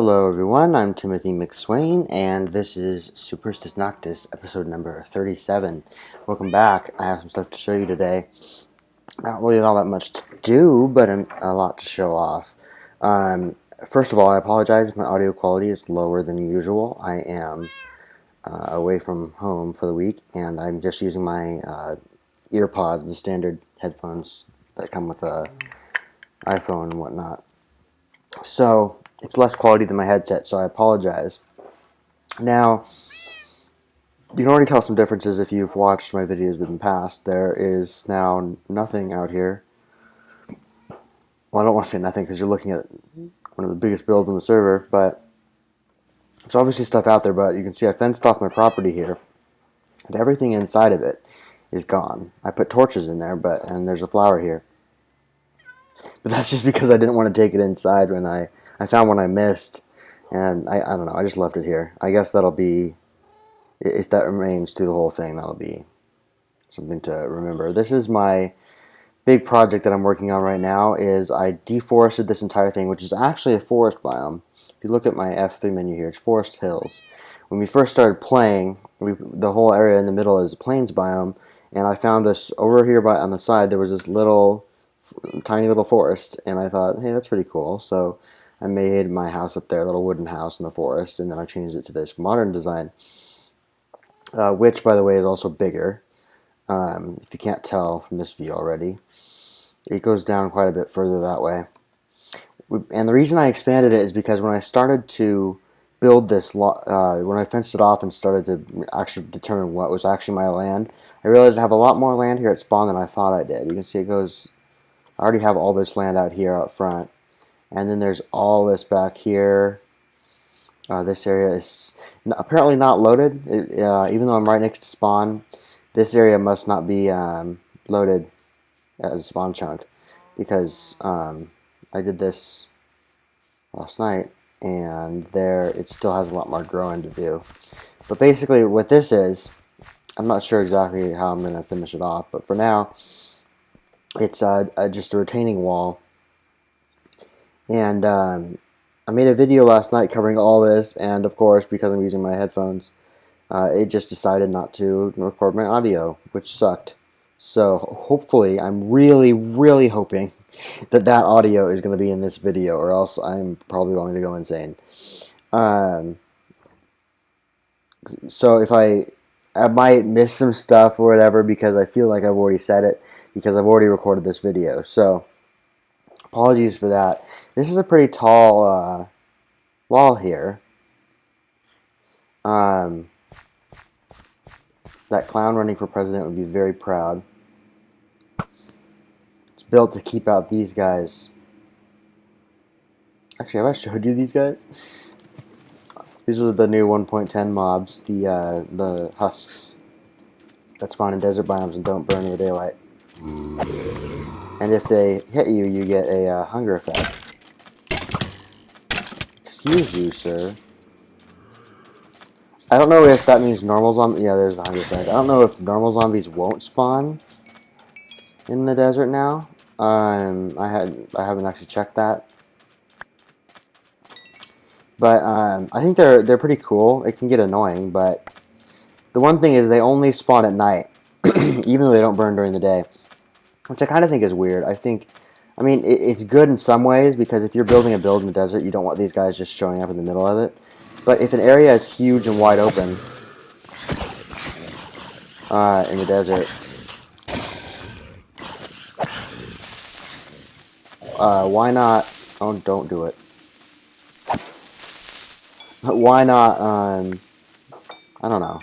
Hello everyone, I'm Timothy McSwain, and this is Superstes Noctis, episode number 37. Welcome back. I have some stuff to show you today. Not really all that much to do, but a lot to show off. First of all, I apologize if my audio quality is lower than usual. I am away from home for the week, and I'm just using my earpods, the standard headphones that come with a iPhone and whatnot. So it's less quality than my headset, so I apologize. Now, you can already tell some differences if you've watched my videos in the past. There is now nothing out here. Well, I don't want to say nothing because you're looking at one of the biggest builds on the server, but there's obviously stuff out there, but you can see I fenced off my property here, and everything inside of it is gone. I put torches in there, and there's a flower here. But that's just because I didn't want to take it inside when I found one I missed, and I don't know, I just left it here. I guess that'll be, if that remains through the whole thing, that'll be something to remember. This is my big project that I'm working on right now. Is I deforested this entire thing, which is actually a forest biome. If you look at my F3 menu here, it's Forest Hills. When we first started playing, the whole area in the middle is a plains biome, and I found this over here on the side. There was this tiny little forest, and I thought, hey, that's pretty cool. So I made my house up there, a little wooden house in the forest, and then I changed it to this modern design, which, by the way, is also bigger. If you can't tell from this view already, it goes down quite a bit further that way. And the reason I expanded it is because when I started to build this, when I fenced it off and started to actually determine what was actually my land, I realized I have a lot more land here at spawn than I thought I did. You can see it goes, I already have all this land out here out front, and then there's all this back here. This area is apparently not loaded, even though I'm right next to spawn. This area must not be loaded as a spawn chunk, because I did this last night, and there it still has a lot more growing to do. But basically what this is, I'm not sure exactly how I'm going to finish it off, but for now it's just a retaining wall. And I made a video last night covering all this, and of course, because I'm using my headphones, it just decided not to record my audio, which sucked. So hopefully, I'm really, really hoping that audio is going to be in this video, or else I'm probably going to go insane. So if I might miss some stuff or whatever, because I feel like I've already said it, because I've already recorded this video. So apologies for that. This is a pretty tall wall here. That clown running for president would be very proud. It's built to keep out these guys. Actually, have I showed you these guys? These are the new 1.10 mobs, the husks that spawn in desert biomes and don't burn in the daylight. And if they hit you, you get a hunger effect. Excuse you, sir. I don't know if that means normal zombies. Yeah, there's the hunger effect. I don't know if normal zombies won't spawn in the desert now. I haven't actually checked that. But I think they're pretty cool. It can get annoying, but the one thing is they only spawn at night, even though they don't burn during the day, which I kind of think is weird. I mean, it's good in some ways, because if you're building a build in the desert, you don't want these guys just showing up in the middle of it. But if an area is huge and wide open in the desert, why not? Oh, don't do it. But why not? I don't know.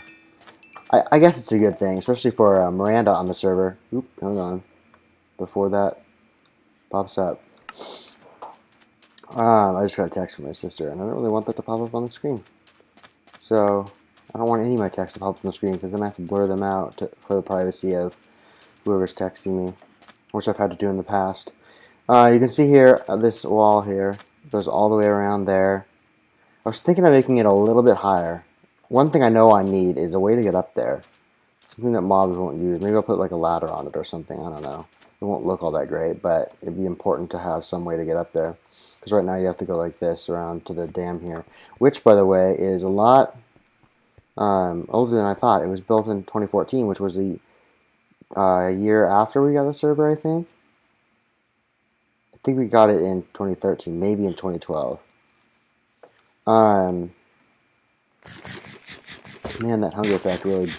I guess it's a good thing, especially for Miranda on the server. Oop, hang on. Before that pops up. I just got a text from my sister, and I don't really want that to pop up on the screen. So I don't want any of my texts to pop up on the screen, because then I have to blur them out for the privacy of whoever's texting me, which I've had to do in the past. You can see here, this wall here goes all the way around there. I was thinking of making it a little bit higher. One thing I know I need is a way to get up there. Something that mobs won't use. Maybe I'll put like a ladder on it or something. I don't know. it won't look all that great, but it'd be important to have some way to get up there. Because right now you have to go like this around to the dam here, which, by the way, is a lot older than I thought. It was built in 2014, which was the year after we got the server, I think. I think we got it in 2013, maybe in 2012. Man, that hunger effect really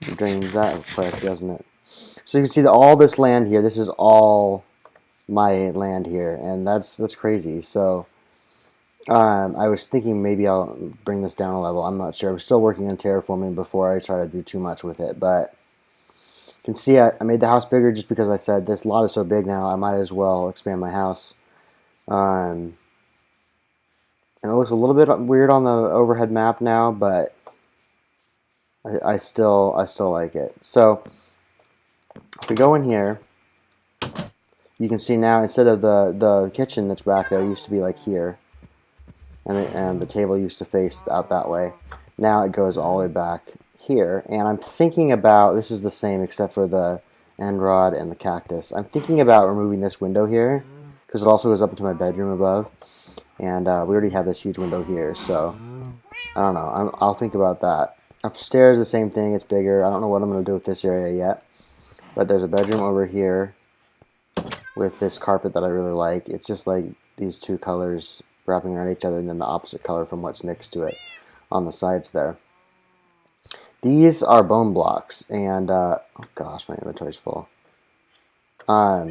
drains that quick, doesn't it? So you can see that all this land here, this is all my land here, and that's crazy. So I was thinking maybe I'll bring this down a level. I'm not sure. I'm still working on terraforming before I try to do too much with it, but you can see I made the house bigger just because I said this lot is so big now, I might as well expand my house. And it looks a little bit weird on the overhead map now, but I still like it. So if we go in here, you can see now instead of the kitchen that's back there, it used to be like here, and the table used to face out that way. Now it goes all the way back here, and I'm thinking about, this is the same except for the end rod and the cactus. I'm thinking about removing this window here because it also goes up into my bedroom above, and we already have this huge window here, so I don't know. I'll think about that. Upstairs, the same thing. It's bigger. I don't know what I'm going to do with this area yet, but there's a bedroom over here with this carpet that I really like. It's just like these two colors wrapping around each other, and then the opposite color from what's next to it on the sides there. These are bone blocks, and oh gosh, my inventory's full. Oh,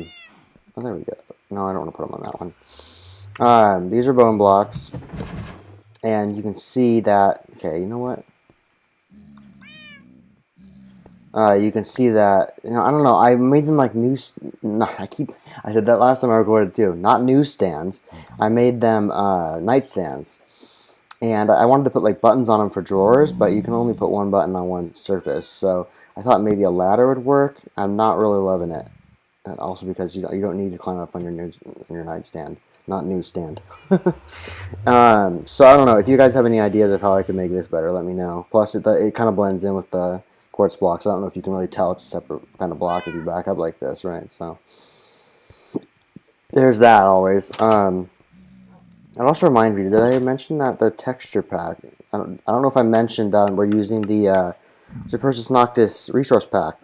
there we go. No, I don't want to put them on that one. These are bone blocks, and you can see that. Okay, you know what? You can see that, you know, I don't know, I made them like I said that last time I recorded too, not newsstands. I made them nightstands, and I wanted to put like buttons on them for drawers, but you can only put one button on one surface, so I thought maybe a ladder would work. I'm not really loving it, and also because you don't need to climb up on your nightstand, not newsstand. So I don't know, if you guys have any ideas of how I can make this better, let me know. Plus it kind of blends in with the quartz blocks. I don't know if you can really tell it's a separate kind of block if you back up like this, right? So there's that always. It also reminds me, did I mention that the texture pack? I don't know if I mentioned that we're using the Superstes Noctis resource pack.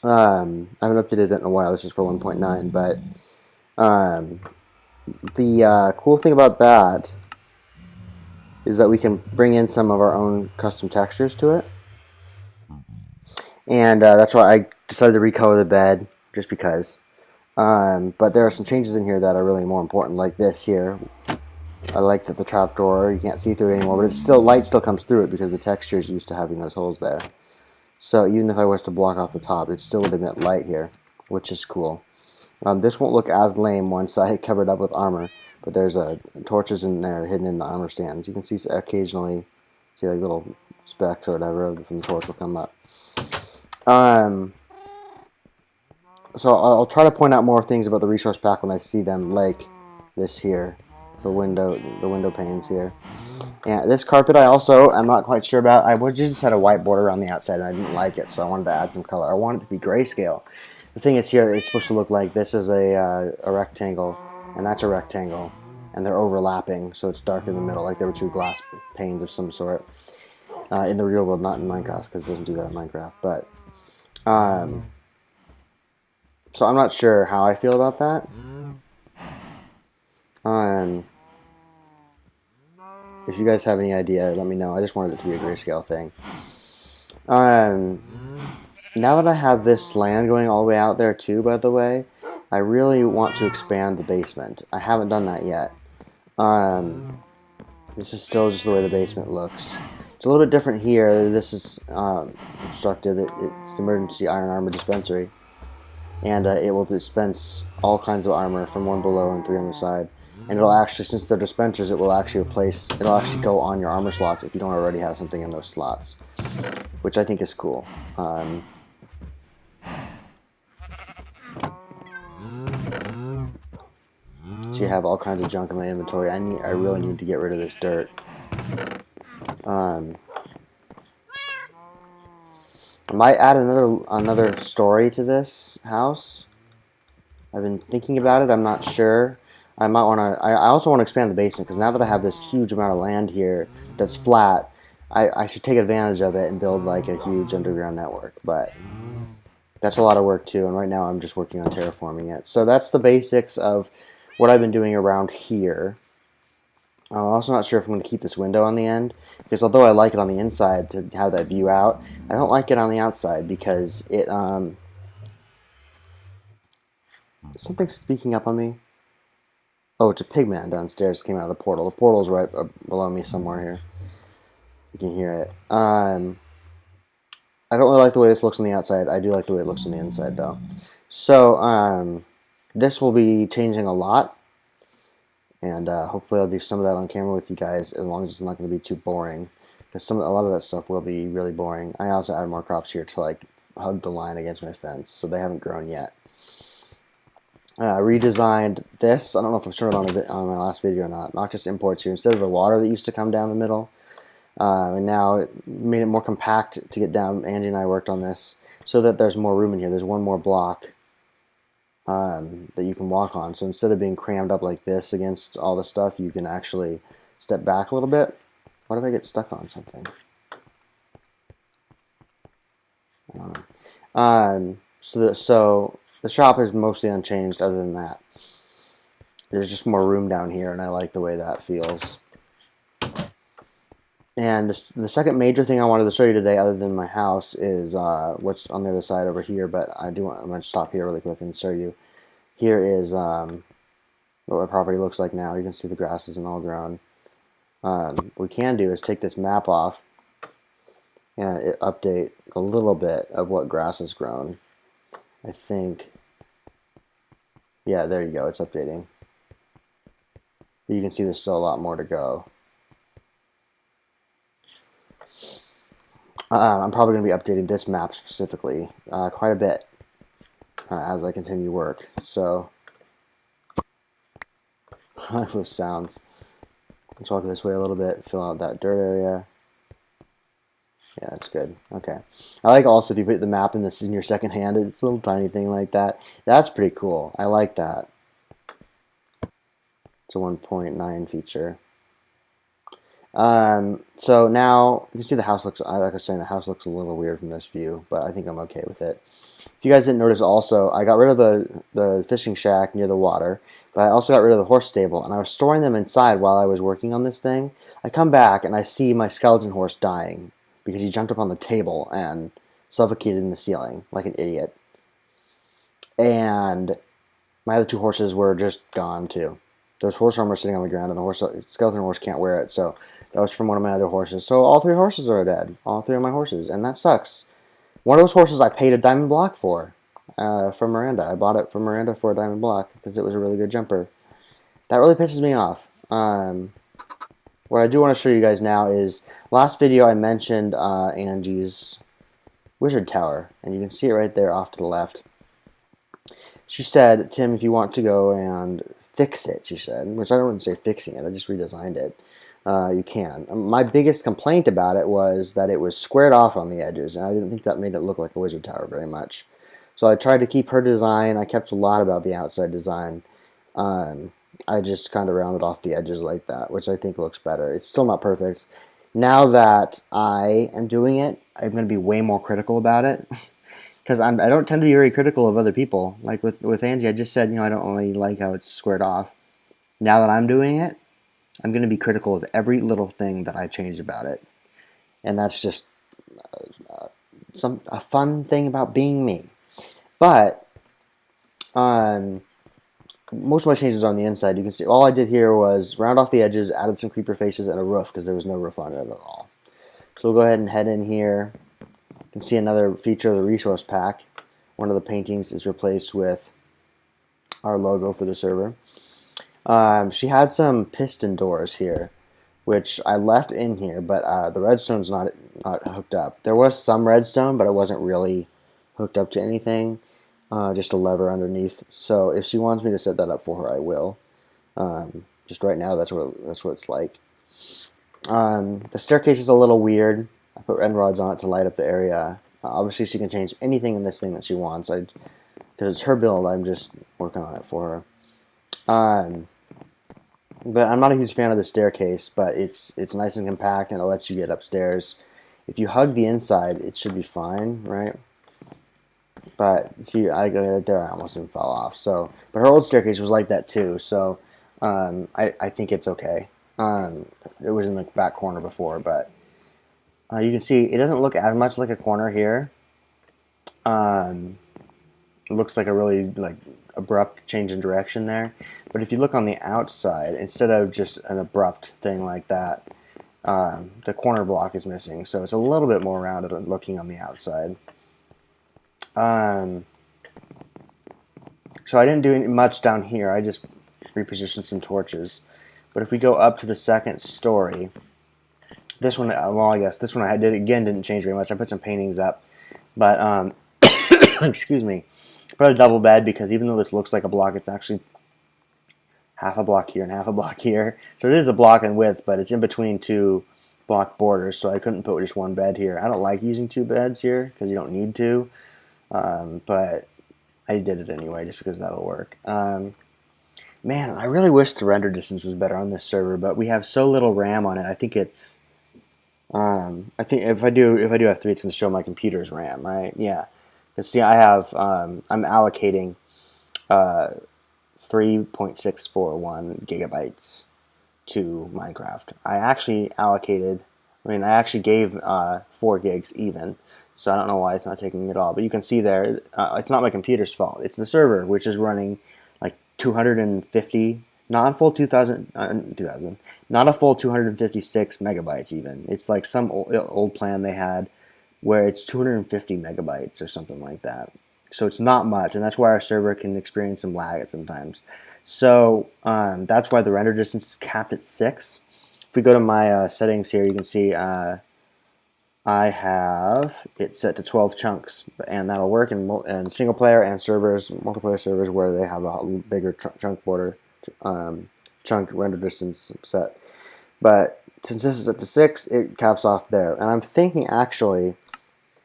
I haven't updated it in a while. This is for 1.9, but the cool thing about that is that we can bring in some of our own custom textures to it. And that's why I decided to recolor the bed, just because. But there are some changes in here that are really more important, like this here. I like that the trapdoor, you can't see through it anymore, but it's still, light still comes through it because the texture is used to having those holes there. So even if I was to block off the top, it still would emit light here, which is cool. This won't look as lame once I cover it up with armor, but there's torches in there hidden in the armor stands. You can see occasionally, like little specks or whatever from the torch will come up. So I'll try to point out more things about the resource pack when I see them, like this here, the window panes here. And this carpet I'm not quite sure about. I just had a white border around the outside and I didn't like it, so I wanted to add some color. I wanted it to be grayscale. The thing is here, it's supposed to look like this is a rectangle, and that's a rectangle, and they're overlapping, so it's dark in the middle, like there were two glass panes of some sort. In the real world, not in Minecraft, because it doesn't do that in Minecraft, but so I'm not sure how I feel about that. If you guys have any idea, let me know. I just wanted it to be a grayscale thing. Now that I have this land going all the way out there too, by the way, I really want to expand the basement. I haven't done that yet. This is still just the way the basement looks. It's a little bit different here. This is constructed. It's the emergency iron armor dispensary. And it will dispense all kinds of armor from 1 below and 3 on the side. And it'll actually, since they're dispensers, it'll actually go on your armor slots if you don't already have something in those slots, which I think is cool. So you have all kinds of junk in my inventory. I really need to get rid of this dirt. I might add another story to this house. I've been thinking about it. I'm not sure. I might want to. I also want to expand the basement because now that I have this huge amount of land here that's flat, I should take advantage of it and build like a huge underground network. But that's a lot of work too. And right now I'm just working on terraforming it. So that's the basics of what I've been doing around here. I'm also not sure if I'm going to keep this window on the end because although I like it on the inside to have that view out, I don't like it on the outside because it something's speaking up on me. Oh, it's a pigman downstairs. Came out of the portal. The portal's right below me somewhere here. You can hear it. I don't really like the way this looks on the outside. I do like the way it looks on the inside, though. So, this will be changing a lot. And hopefully I'll do some of that on camera with you guys as long as it's not going to be too boring. Because a lot of that stuff will be really boring. I also add more crops here to like hug the line against my fence. So they haven't grown yet. Redesigned this. I don't know if I've shown it on my last video or not. Noctis imports here. Instead of the water that used to come down the middle, and now it made it more compact to get down. Angie and I worked on this so that there's more room in here. There's one more block that you can walk on. So instead of being crammed up like this against all the stuff, you can actually step back a little bit. Why did I get stuck on something? I don't know. So the shop is mostly unchanged other than that. There's just more room down here, and I like the way that feels. And the second major thing I wanted to show you today, other than my house, is what's on the other side over here. But I'm going to stop here really quick and show you. Here is what my property looks like now. You can see the grass isn't all grown. What we can do is take this map off and update a little bit of what grass has grown. I think, yeah, there you go, it's updating. But you can see there's still a lot more to go. I'm probably going to be updating this map specifically quite a bit as I continue work. So, I like those sounds. Let's walk this way a little bit, fill out that dirt area. Yeah, that's good. Okay. I like also if you put the map in your second hand, it's a little tiny thing like that. That's pretty cool. I like that. It's a 1.9 feature. So now you can see the house looks, like I was saying, the house looks a little weird from this view, but I think I'm okay with it. If you guys didn't notice also, I got rid of the fishing shack near the water, but I also got rid of the horse stable, and I was storing them inside while I was working on this thing. I come back and I see my skeleton horse dying because he jumped up on the table and suffocated in the ceiling like an idiot. And my other two horses were just gone too. There's horse armor sitting on the ground, and the skeleton horse can't wear it, so that was from one of my other horses. So all three horses are dead. All three of my horses, and that sucks. One of those horses I paid a diamond block for, from Miranda. I bought it from Miranda for a diamond block because it was a really good jumper. That really pisses me off. What I do want to show you guys now is, last video I mentioned Angie's wizard tower, and you can see it right there off to the left. She said, Tim, if you want to go and fix it, she said, which I wouldn't say fixing it, I just redesigned it. You can. My biggest complaint about it was that it was squared off on the edges, and I didn't think that made it look like a wizard tower very much. So I tried to keep her design. I kept a lot about the outside design. I just kind of rounded off the edges like that, which I think looks better. It's still not perfect. Now that I am doing it, I'm going to be way more critical about it. Because I don't tend to be very critical of other people. Like with Angie, I just said, I don't really like how it's squared off. Now that I'm doing it, I'm going to be critical of every little thing that I changed about it. And that's just a fun thing about being me. But most of my changes are on the inside. You can see all I did here was round off the edges, added some creeper faces, and a roof because there was no roof on it at all. So we'll go ahead and head in here. You can see another feature of the resource pack. One of the paintings is replaced with our logo for the server. She had some piston doors here, which I left in here, but the redstone's not hooked up. There was some redstone, but it wasn't really hooked up to anything. Just a lever underneath. So if she wants me to set that up for her, I will. Just right now, that's what it's like. The staircase is a little weird. I put end rods on it to light up the area Obviously, she can change anything in this thing that she wants. Because it's her build, I'm just working on it for her. But I'm not a huge fan of the staircase, but it's nice and compact, and it lets you get upstairs. If you hug the inside, it should be fine, right? But there I almost even fell off. So, but her old staircase was like that too. So, I think it's okay. It was in the back corner before, but you can see it doesn't look as much like a corner here. It looks like a really abrupt change in direction there. But if you look on the outside, instead of just an abrupt thing like that, the corner block is missing. So it's a little bit more rounded looking on the outside. So I didn't do much down here. I just repositioned some torches. But if we go up to the second story, this one, well, I guess this one I didn't change very much. I put some paintings up, but excuse me, put a double bed because even though this looks like a block, it's actually half a block here and half a block here. So it is a block in width, but it's in between two block borders. So I couldn't put just one bed here. I don't like using two beds here because you don't need to, but I did it anyway just because that'll work. Man, I really wish the render distance was better on this server, but we have so little RAM on it. I think it's I think if I do F3, it's going to show my computer's RAM, right? Yeah. Because see, I have I'm allocating 3.641 gigabytes to Minecraft. I actually gave 4 gigs even, so I don't know why it's not taking it all. But you can see there, it's not my computer's fault. It's the server, which is running like 250, not a full 2000, not a full 256 megabytes even. It's like some old plan they had where it's 250 megabytes or something like that. So it's not much, and that's why our server can experience some lag at sometimes. So that's why the render distance is capped at 6. If we go to my settings here, you can see I have it set to 12 chunks, and that'll work in single player and servers, multiplayer servers where they have a bigger chunk border, chunk render distance set. But since this is at the 6, it caps off there. And I'm thinking actually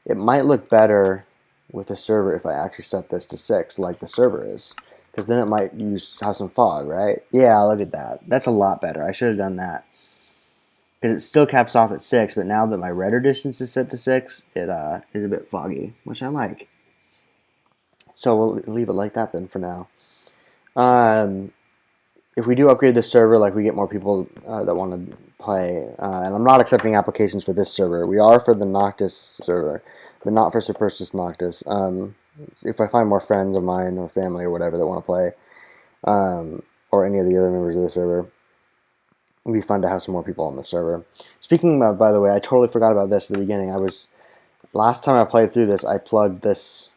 it might look better with the server if I actually set this to 6 like the server is. Because then it might have some fog, right? Yeah, look at that. That's a lot better. I should have done that. Because it still caps off at 6, but now that my render distance is set to 6, it is a bit foggy, which I like. So we'll leave it like that then for now. If we do upgrade the server, like we get more people that want to play, and I'm not accepting applications for this server. We are for the Noctis server, but not for Superstes Noctis. If I find more friends of mine or family or whatever that want to play, or any of the other members of the server, it'd be fun to have some more people on the server. Speaking of, by the way, I totally forgot about this at the beginning. Last time I played through this, I plugged this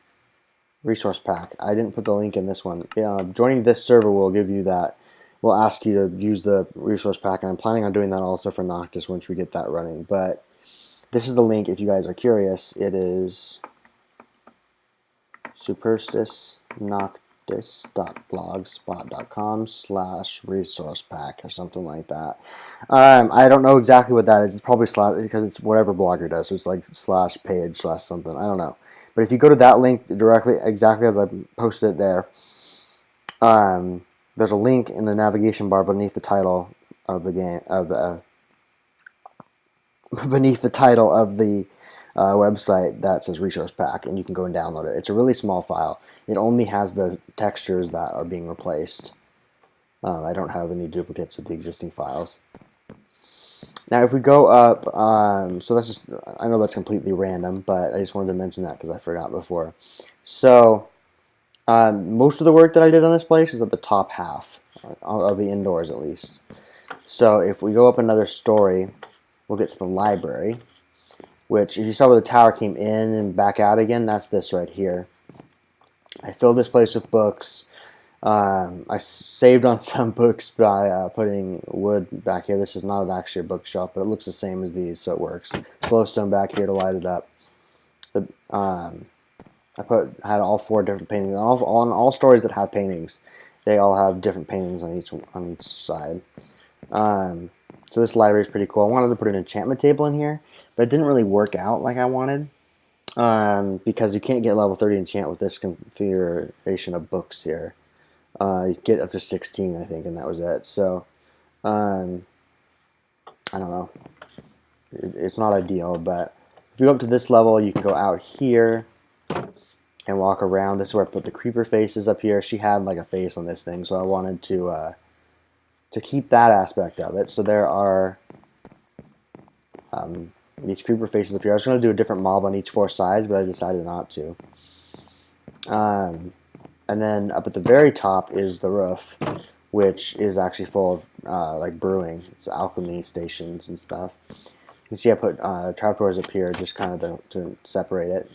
resource pack. I didn't put the link in this one. Joining this server will give you that. We'll ask you to use the resource pack, and I'm planning on doing that also for Noctis once we get that running. But this is the link if you guys are curious. It is superstesnoctis.blogspot.com/resource pack or something like that. I don't know exactly what that is. It's probably because it's whatever Blogger does. So it's like /page/something. I don't know. But if you go to that link directly, exactly as I posted it there, there's a link in the navigation bar beneath the title of the game website that says resource pack, and you can go and download it. It's a really small file. It only has the textures that are being replaced. I don't have any duplicates of the existing files. Now if we go up, so that's just, I know that's completely random, but I just wanted to mention that because I forgot before. So most of the work that I did on this place is at the top half of the indoors at least. So if we go up another story, we'll get to the library, which if you saw where the tower came in and back out again, that's this right here. I filled this place with books. I saved on some books by putting wood back here. This is not actually a bookshelf, but it looks the same as these, so it works. Glowstone back here to light it up. I had all 4 different paintings. On all stories that have paintings, they all have different paintings on each side. So this library is pretty cool. I wanted to put an enchantment table in here, but it didn't really work out like I wanted. because you can't get level 30 enchant with this configuration of books here. You get up to 16, I think, and that was it. So, I don't know. It's not ideal, but if you go up to this level, you can go out here and walk around. This is where I put the creeper faces up here. She had like a face on this thing, so I wanted to keep that aspect of it. So there are these creeper faces up here. I was going to do a different mob on each 4 sides, but I decided not to. And then up at the very top is the roof, which is actually full of like brewing. It's alchemy stations and stuff. You can see I put trapdoors up here just kind of to separate it.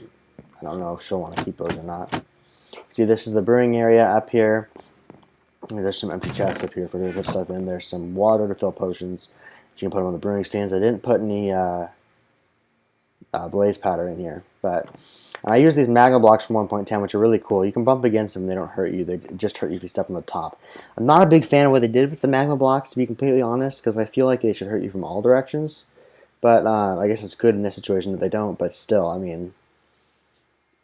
I don't know if she'll want to keep those or not. See, this is the brewing area up here. There's some empty chests up here for to put stuff in. There's some water to fill potions. So you can put them on the brewing stands. I didn't put any blaze powder in here, but I use these magma blocks from 1.10, which are really cool. You can bump against them; they don't hurt you. They just hurt you if you step on the top. I'm not a big fan of what they did with the magma blocks, to be completely honest, because I feel like they should hurt you from all directions. But I guess it's good in this situation that they don't. But still, I mean,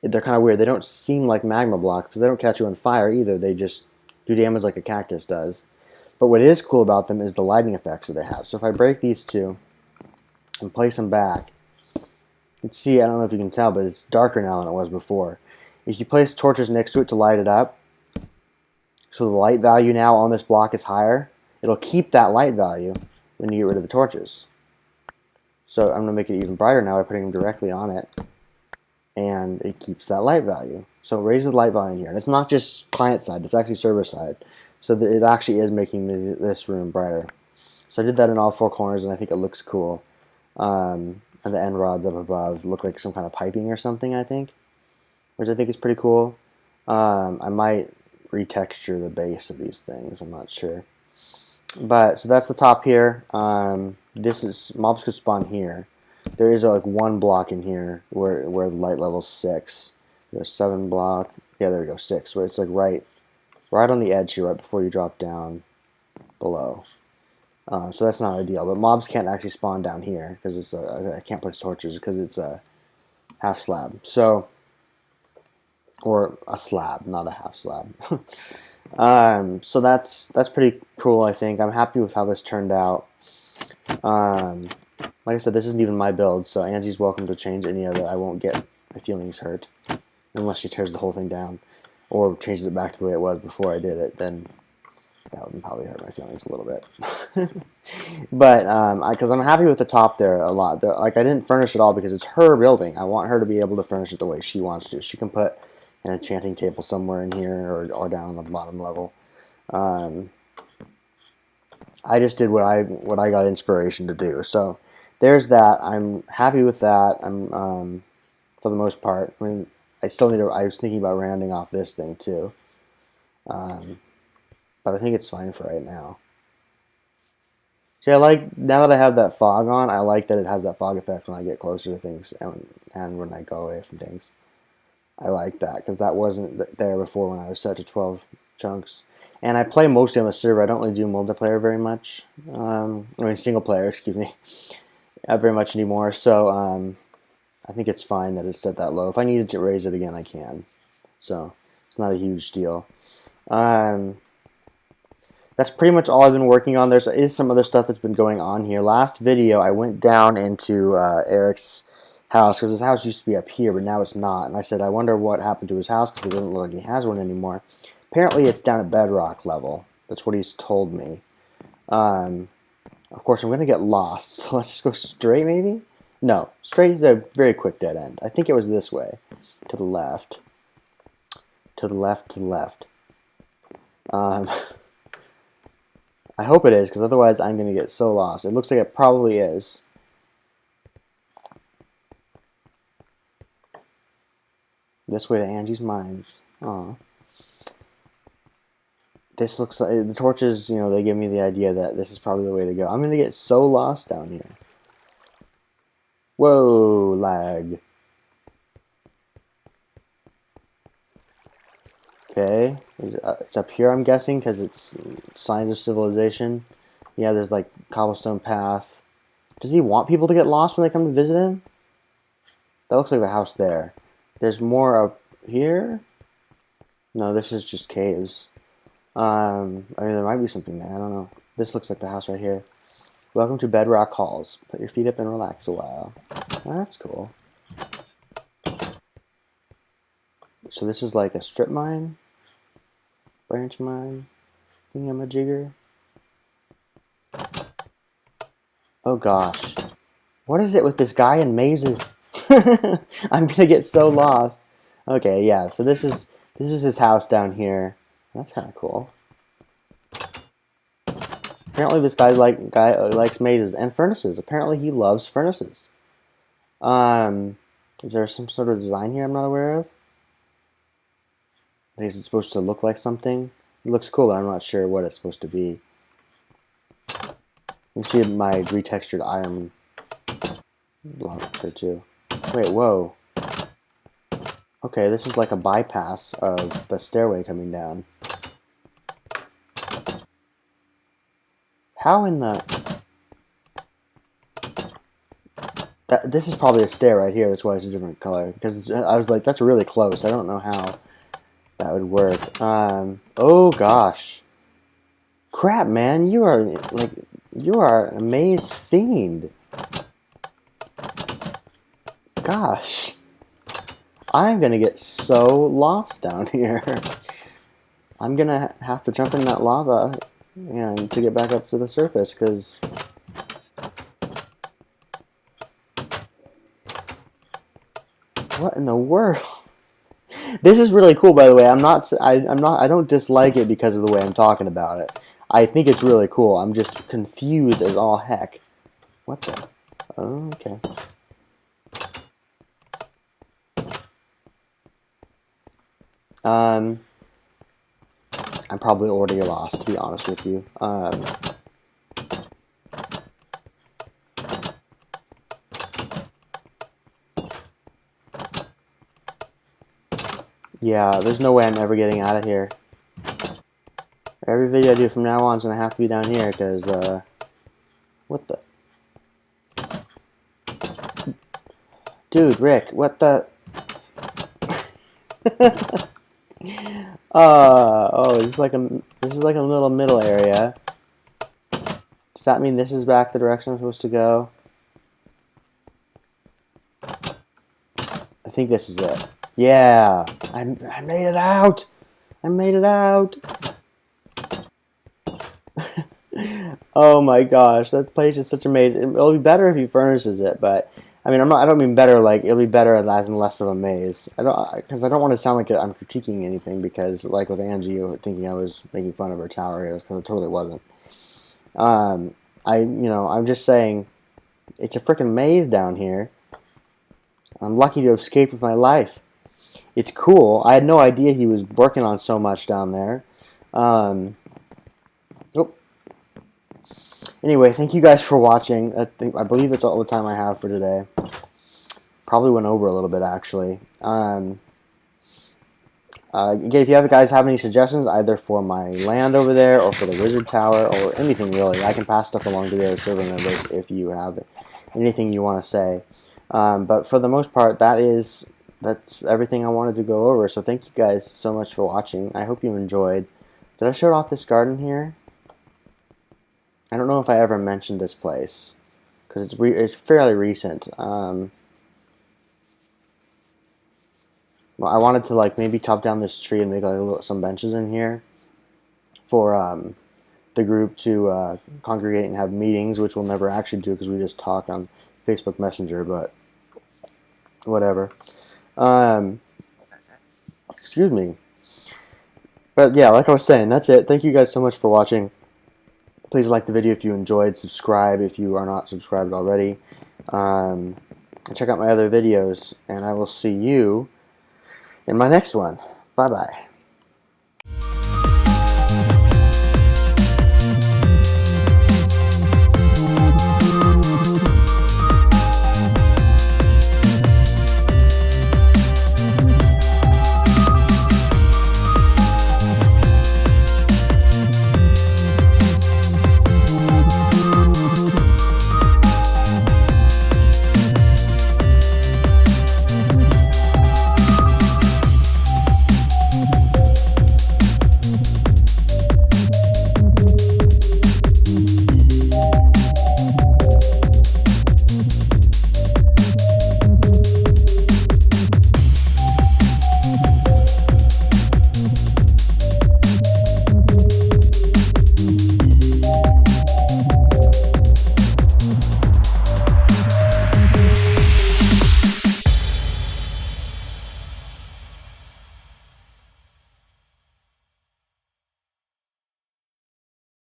they're kind of weird. They don't seem like magma blocks because they don't catch you on fire either. They just do damage like a cactus does. But what is cool about them is the lighting effects that they have. So if I break these two and place them back, you can see, I don't know if you can tell, but it's darker now than it was before. If you place torches next to it to light it up, so the light value now on this block is higher, it'll keep that light value when you get rid of the torches. So I'm going to make it even brighter now by putting them directly on it, and it keeps that light value. So it raises the light value here. And it's not just client side, it's actually server side. So that it actually is making this room brighter. So I did that in all 4 corners, and I think it looks cool. And the end rods up above look like some kind of piping or something, I think, which I think is pretty cool. I might retexture the base of these things, I'm not sure. But, so that's the top here. This is, mobs could spawn here. There is like 1 block in here where the light level's 6. There's 7 block, yeah, there we go, 6, where it's like right on the edge here, right before you drop down below. So that's not ideal, but mobs can't actually spawn down here because it's I can't place torches because it's a half slab. So, or a slab, not a half slab. So that's pretty cool. I think I'm happy with how this turned out. Like I said, this isn't even my build, so Angie's welcome to change any of it. I won't get my feelings hurt unless she tears the whole thing down or changes it back to the way it was before I did it. Then that would probably hurt my feelings a little bit. But because I'm happy with the top there a lot. Like, I didn't furnish it all because it's her building. I want her to be able to furnish it the way she wants to. She can put an enchanting table somewhere in here or down on the bottom level. I just did what I got inspiration to do. So there's that. I'm happy with that. I'm for the most part. I mean, I still need to. I was thinking about rounding off this thing too. But I think it's fine for right now. See, I like, now that I have that fog on, I like that it has that fog effect when I get closer to things and when I go away from things. I like that, because that wasn't there before when I was set to 12 chunks. And I play mostly on the server. I don't really do multiplayer very much. I mean, single player, excuse me. Not very much anymore, so I think it's fine that it's set that low. If I needed to raise it again, I can. So, it's not a huge deal. That's pretty much all I've been working on. There is some other stuff that's been going on here. Last video, I went down into Eric's house, because his house used to be up here, but now it's not. And I said, I wonder what happened to his house, because it doesn't look like he has one anymore. Apparently, it's down at bedrock level. That's what he's told me. Of course, I'm going to get lost, so let's just go straight, maybe? No, straight is a very quick dead end. I think it was this way, to the left. To the left, to the left. I hope it is, because otherwise I'm going to get so lost. It looks like it probably is. This way to Angie's Mines. Aw. This looks like, the torches, you know, they give me the idea that this is probably the way to go. I'm going to get so lost down here. Whoa, lag. Okay, it's up here, I'm guessing, because it's signs of civilization. Yeah, there's like cobblestone path. Does he want people to get lost when they come to visit him? That looks like the house there. There's more up here. No, this is just caves. I mean, there might be something there. I don't know. This looks like the house right here. Welcome to Bedrock Halls. Put your feet up and relax a while. Oh, that's cool. So this is like a strip mine? Branch mine? Thingamajigger? Oh gosh. What is it with this guy in mazes? I'm gonna get so lost. Okay, yeah, so this is his house down here. That's kinda cool. Apparently this guy likes mazes and furnaces. Apparently he loves furnaces. Is there some sort of design here I'm not aware of? Is it supposed to look like something? It looks cool, but I'm not sure what it's supposed to be. You can see my retextured iron block here too. Wait, whoa. Okay, this is like a bypass of the stairway coming down. How in the... This is probably a stair right here, that's why it's a different color. Because I was like, that's really close. I don't know how that would work. Oh gosh. Crap, man, you are an maze fiend. Gosh. I'm gonna get so lost down here. I'm gonna have to jump in that lava and to get back up to the surface, because what in the world? This is really cool, by the way. I don't dislike it because of the way I'm talking about it. I think it's really cool. I'm just confused as all heck. What the? Oh, okay. I'm probably already lost, to be honest with you. Yeah, there's no way I'm ever getting out of here. Every video I do from now on is going to have to be down here, because, what the? Dude, Rick, what the? Oh, this is like a little middle area. Does that mean this is back the direction I'm supposed to go? I think this is it. Yeah, I made it out. I made it out. Oh my gosh, that place is such a maze. It'll be better if he furnaces it, but I mean, I don't mean better like it'll be better as in less of a maze. Because I don't want to sound like I'm critiquing anything, because like with Angie, you were thinking I was making fun of her tower, because it totally wasn't. I'm just saying, it's a freaking maze down here. I'm lucky to have escaped with my life. It's cool. I had no idea he was working on so much down there. Oh. Anyway, thank you guys for watching. I believe that's all the time I have for today. Probably went over a little bit, actually. Again, if you guys have any suggestions, either for my land over there or for the wizard tower or anything really, I can pass stuff along to the other server members if you have anything you want to say. But for the most part, that's everything I wanted to go over. So thank you guys so much for watching. I hope you enjoyed. Did I show off this garden here? I don't know if I ever mentioned this place, because it's fairly recent. Well, I wanted to like maybe chop down this tree and make like some benches in here for the group to congregate and have meetings, which we'll never actually do because we just talk on Facebook Messenger. But whatever. Excuse me. But yeah, like I was saying, that's it. Thank you guys so much for watching. Please like the video if you enjoyed. Subscribe if you are not subscribed already. And check out my other videos. And I will see you in my next one. Bye-bye.